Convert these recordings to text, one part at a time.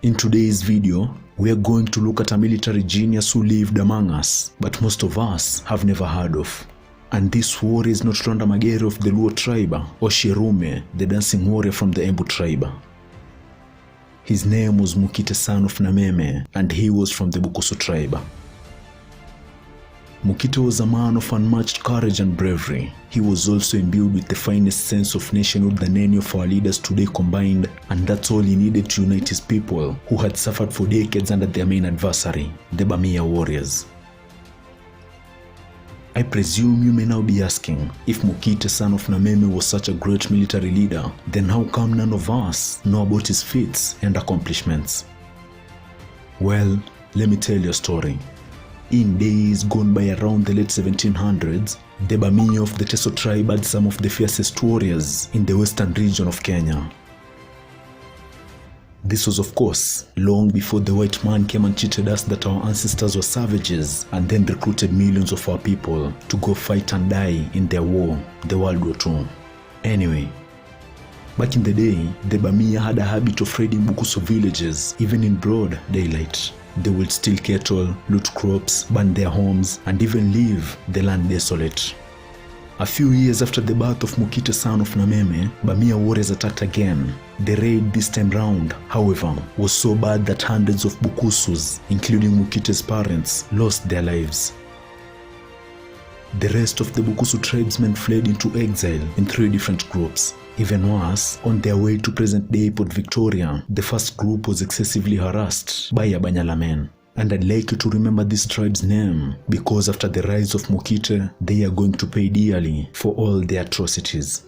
In today's video, we are going to look at a military genius who lived among us, but most of us have never heard of. And this warrior is not 𝗤𝗏𝗪𝗏 of the Luo tribe or 𝗍𝗏𝗏𝗪, the dancing warrior from the Embu tribe. His name was Mukite, son of Nameme, and he was from the Bukusu tribe. Mukite was a man of unmatched courage and bravery. He was also imbued with the finest sense of nationhood than any of our leaders today combined, and that's all he needed to unite his people who had suffered for decades under their main adversary, the 𝗣𝗡𝗪𝗪 warriors. I presume you may now be asking, if Mukite, son of Nameme, was such a great military leader, then how come none of us know about his feats and accomplishments? Well, let me tell you a story. In days gone by around the late 1700s, the 𝗣𝗡𝗪𝗪 of the 𝗤𝗏𝗘𝗔𝗦𝗘 tribe had some of the fiercest warriors in the western region of Kenya. This was, of course, long before the white man came and cheated us that our ancestors were savages and then recruited millions of our people to go fight and die in their war, the World War II. Anyway, back in the day, the 𝗣𝗪𝗪 had a habit of raiding Bukusu villages even in broad daylight. They would steal cattle, loot crops, burn their homes, and even leave the land desolate. A few years after the birth of Mukite, son of Nameme, 𝗣𝗪𝗪 warriors attacked again. The raid this time round, however, was so bad that hundreds of Bukusus, including Mukite's parents, lost their lives. The rest of the Bukusu tribesmen fled into exile in 3 different groups. Even worse, on their way to present-day Port Victoria, the first group was excessively harassed by 𝗣𝗪𝗪𝗪 men. And I'd like you to remember this tribe's name, because after the rise of Mukite, they are going to pay dearly for all their atrocities.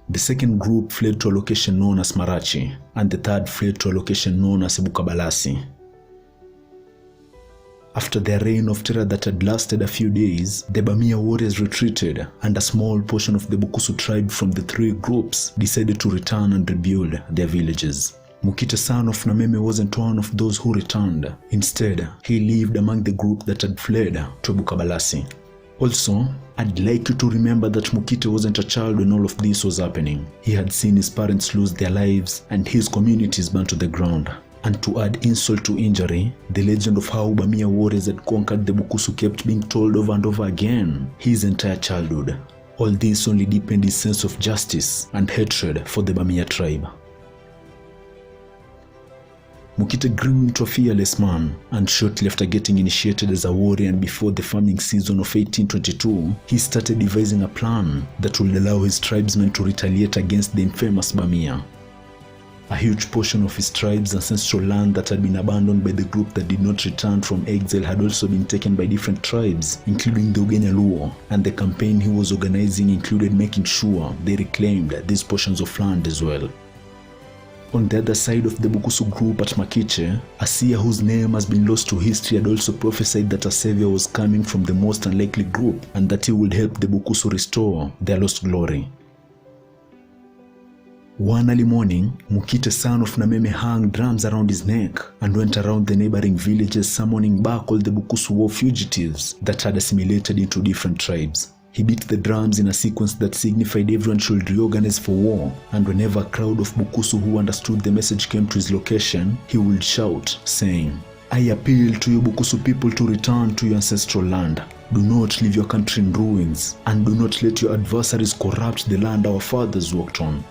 The second group fled to a location known as Marachi, and the third fled to a location known as 𝗑𝒍𝒪𝒪𝒧𝒑. After their reign of terror that had lasted a few days, the 𝗣𝗪𝗪𝗪 warriors retreated, and a small portion of the Bukusu tribe from the 3 groups decided to return and rebuild their villages. Mukite, son of Nameme, wasn't one of those who returned. Instead, he lived among the group that had fled to 𝗑𝒍𝒪𝒪🎧. Also, I'd like you to remember that Mukite wasn't a child when all of this was happening. He had seen his parents lose their lives and his communities burned to the ground. And to add insult to injury, the legend of how 𝗣𝗪𝗪𝗪 warriors had conquered the Bukusu kept being told over and over again his entire childhood. All this only deepened his sense of justice and hatred for the 𝗣𝗪𝗪𝗪 tribe. Mukite grew into a fearless man, and shortly after getting initiated as a warrior and before the farming season of 1822, he started devising a plan that would allow his tribesmen to retaliate against the infamous 𝗣𝗪𝗪𝗪. A huge portion of his tribe's ancestral land that had been abandoned by the group that did not return from exile had also been taken by different tribes, including the 𝗣𝗍𝗪𝗪 Luo, and the campaign he was organizing included making sure they reclaimed these portions of land as well. On the other side of the Bukusu group at Mukite, a seer whose name has been lost to history had also prophesied that a savior was coming from the most unlikely group and that he would help the Bukusu restore their lost glory. One early morning, Mukite, son of Nameme, hung drums around his neck and went around the neighboring villages summoning back all the Bukusu war fugitives that had assimilated into different tribes. He beat the drums in a sequence that signified everyone should reorganize for war, and whenever a crowd of Bukusu who understood the message came to his location, he would shout, saying, "I appeal to you Bukusu people to return to your ancestral land. Do not leave your country in ruins, and do not let your adversaries corrupt the land our fathers walked on."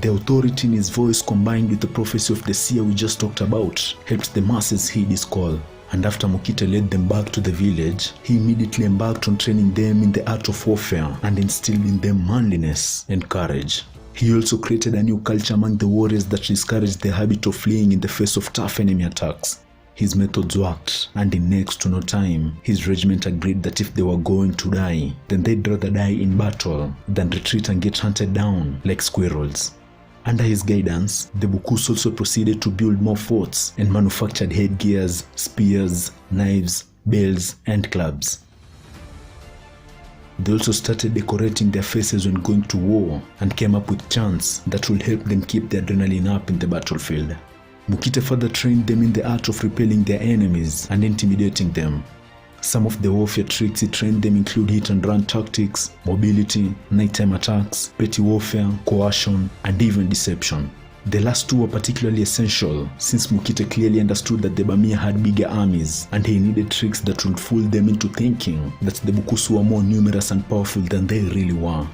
The authority in his voice, combined with the prophecy of the seer we just talked about, helped the masses heed his call. And after Mukite led them back to the village, he immediately embarked on training them in the art of warfare and instilled in them manliness and courage. He also created a new culture among the warriors that discouraged the habit of fleeing in the face of tough enemy attacks. His methods worked, and in next to no time, his regiment agreed that if they were going to die, then they'd rather die in battle than retreat and get hunted down like squirrels. Under his guidance, the Bukusu also proceeded to build more forts and manufactured headgears, spears, knives, bells, and clubs. They also started decorating their faces when going to war and came up with chants that would help them keep the adrenaline up in the battlefield. Mukite further trained them in the art of repelling their enemies and intimidating them. Some of the warfare tricks he trained them include hit-and-run tactics, mobility, nighttime attacks, petty warfare, coercion, and even deception. The last two were particularly essential since Mukite clearly understood that the 𝗣𝗡𝗅 had bigger armies and he needed tricks that would fool them into thinking that the Bukusu were more numerous and powerful than they really were.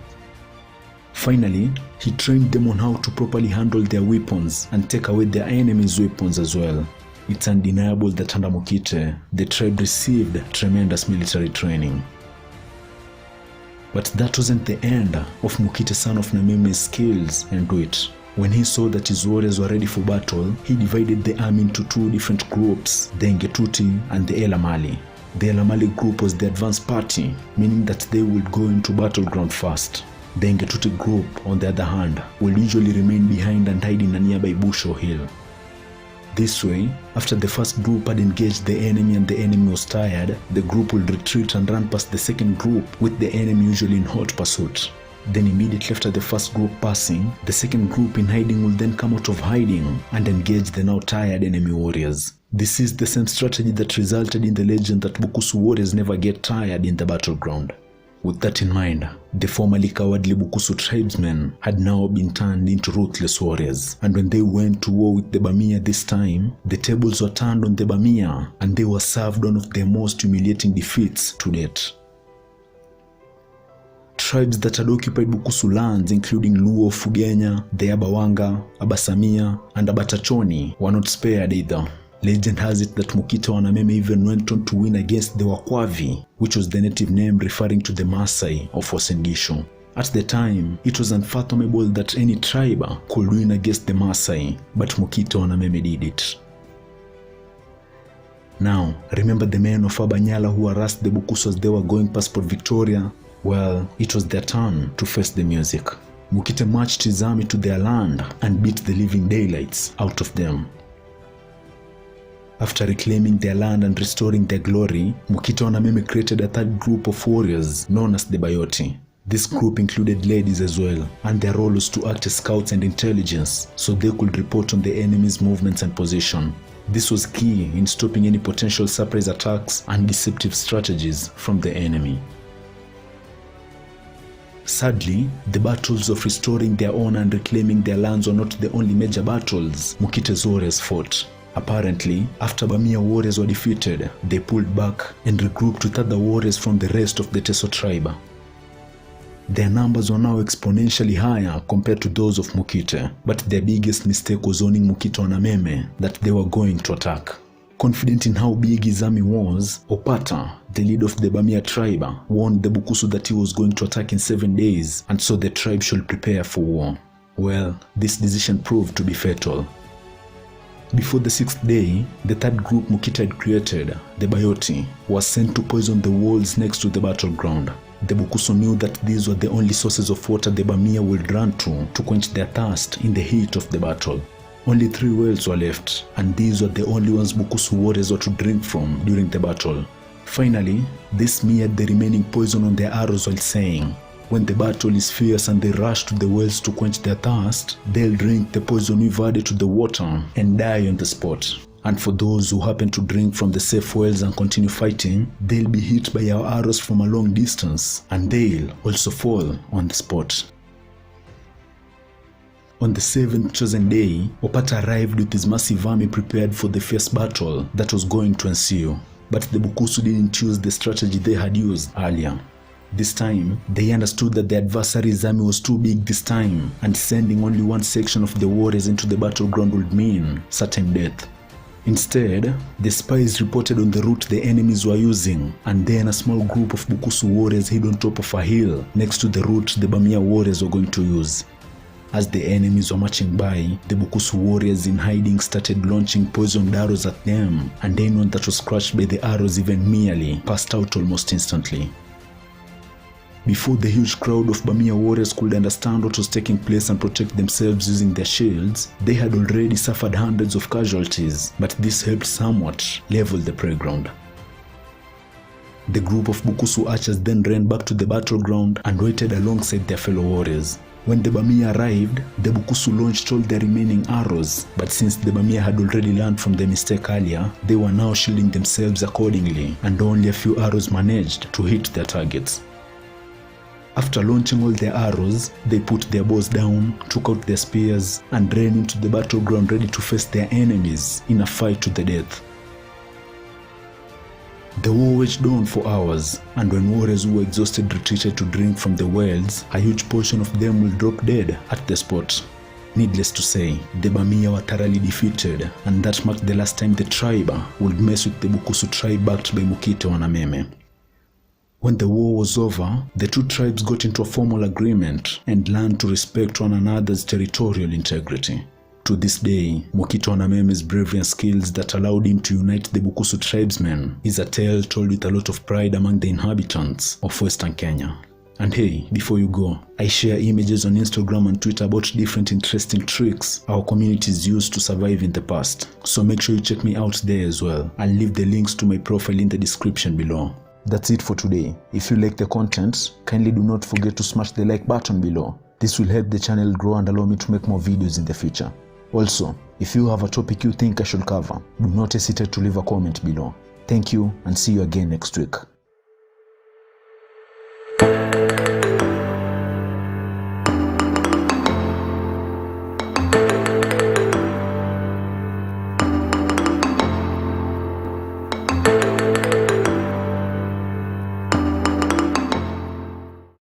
Finally, he trained them on how to properly handle their weapons and take away their enemies' weapons as well. It's undeniable that under Mukite, the tribe received tremendous military training. But that wasn't the end of Mukite son of Nameme's skills and wit. When he saw that his warriors were ready for battle, he divided the army into two different groups, the 𝗤𝗄𝗘 and the 𝗤𝗟𝗪𝗪. The 𝗤𝗟𝗪𝗪 group was the advanced party, meaning that they would go into battleground first. The 𝗤𝗄𝗘 group, on the other hand, will usually remain behind and hide in a nearby bush or hill. This way, after the first group had engaged the enemy and the enemy was tired, the group would retreat and run past the second group, with the enemy usually in hot pursuit. Then immediately after the first group passing, the second group in hiding will then come out of hiding and engage the now tired enemy warriors. This is the same strategy that resulted in the legend that Bukusu warriors never get tired in the battleground. With that in mind, the formerly cowardly Bukusu tribesmen had now been turned into ruthless warriors, and when they went to war with the 𝗣𝗡𝗅 this time, the tables were turned on the 𝗣𝗡𝗅 and they were served one of their most humiliating defeats to date. Tribes that had occupied Bukusu lands, including Luo of Ugenya, the 𝗣𝗪𝗏𝗏𝗏, 𝗣𝗪𝗪𝗏, and 𝗣𝗪𝗏𝗏𝗏, were not spared either. Legend has it that Mukite or Nameme even went on to win against the 𝗤𝗏𝗏𝗏𝗏𝗏𝗏𝗏𝗏𝗏, which was the native name referring to the Maasai of Uasin-Gishu. At the time, it was unfathomable that any tribe could win against the Maasai, but Mukite or Nameme did it. Now, remember the men of Abanyala who harassed the Bukusu as they were going past Port Victoria? Well, it was their turn to face the music. Mukite marched his army to their land and beat the living daylights out of them. After reclaiming their land and restoring their glory, Mukite or Nameme created a third group of warriors known as the 𝗣𝗖𝗘𝗔𝗦𝗘. This group included ladies as well, and their role was to act as scouts and intelligence so they could report on the enemy's movements and position. This was key in stopping any potential surprise attacks and deceptive strategies from the enemy. Sadly, the battles of restoring their honor and reclaiming their lands were not the only major battles Mukite's warriors fought. Apparently, after 𝗣𝗡𝗅 warriors were defeated, they pulled back and regrouped with other warriors from the rest of the 𝗤𝗏𝗄𝗏 tribe. Their numbers were now exponentially higher compared to those of Mukite, but their biggest mistake was owning Mukite or Nameme that they were going to attack. Confident in how big his army was, Opata, the leader of the 𝗣𝗏𝗏𝗏𝗏𝗏𝗏𝗏, tribe, warned the Bukusu that he was going to attack in 7 days, and so the tribe should prepare for war. Well, this decision proved to be fatal. Before the 6th day, the third group Mukite had created, the 𝗣𝗖𝗘𝗔𝗦𝗘, was sent to poison the walls next to the battleground. The Bukusu knew that these were the only sources of water the 𝗣𝗏𝗏𝗏𝗏𝗏𝗏𝗏𝗏𝗏𝗏𝗏 quench their thirst to quench their thirst in the heat of the battle. Only 3 wells were left, and these were the only ones Bukusu warriors were to drink from during the battle. Finally, they smeared the remaining poison on their arrows while saying, when the battle is fierce and they rush to the wells to quench their thirst, they'll drink the poison we've added to the water and die on the spot. And for those who happen to drink from the safe wells and continue fighting, they'll be hit by our arrows from a long distance, and they'll also fall on the spot. On the 7th chosen day, Opata arrived with his massive army prepared for the fierce battle that was going to ensue. But the Bukusu didn't choose the strategy they had used earlier. This time, they understood that the adversary's army was too big this time, and sending only one section of the warriors into the battleground would mean certain death. Instead, the spies reported on the route the enemies were using, and then a small group of Bukusu warriors hid on top of a hill next to the route the 𝗣𝗡𝗅𝗏𝗏𝗏𝗏𝗏𝗏𝗏𝗏 were going to use. As the enemies were marching by, the Bukusu warriors in hiding started launching poisoned arrows at them, and anyone that was crushed by the arrows even merely passed out almost instantly. Before the huge crowd of 𝗣𝗏𝗏𝗏𝗏𝗏𝗏𝗏𝗏𝗏𝗏𝗏 could understand what was taking place and protect themselves using their shields, they had already suffered hundreds of casualties, but this helped somewhat level the playground. The group of Bukusu archers then ran back to the battleground and waited alongside their fellow warriors. When the 𝗣𝗏𝗏𝗏𝗏𝗏𝗏𝗏𝗏𝗏𝗏𝗏𝗏 arrived, the Bukusu launched all their remaining arrows, but since the 𝗣𝗏𝗏𝗏𝗏𝗏𝗏𝗏𝗏𝗏 had already learned from the mistake earlier, they were now shielding themselves accordingly, and only a few arrows managed to hit their targets. After launching all their arrows, they put their bows down, took out their spears, and ran into the battleground ready to face their enemies in a fight to the death. The war waged on for hours, and when warriors who were exhausted retreated to drink from the wells, a huge portion of them will drop dead at the spot. Needless to say, the 𝗣𝗡𝗍 were thoroughly defeated, and that marked the last time the tribe would mess with the Bukusu tribe backed by Mukite or Nameme. When the war was over, the two tribes got into a formal agreement and learned to respect one another's territorial integrity. To this day, Mukite or Nameme's bravery and skills that allowed him to unite the Bukusu tribesmen is a tale told with a lot of pride among the inhabitants of Western Kenya. And hey, before you go, I share images on Instagram and Twitter about different interesting tricks our communities used to survive in the past. So make sure you check me out there as well. I'll leave the links to my profile in the description below. That's it for today. If you like the content, kindly do not forget to smash the like button below. This will help the channel grow and allow me to make more videos in the future. Also, if you have a topic you think I should cover, do not hesitate to leave a comment below. Thank you and see you again next week.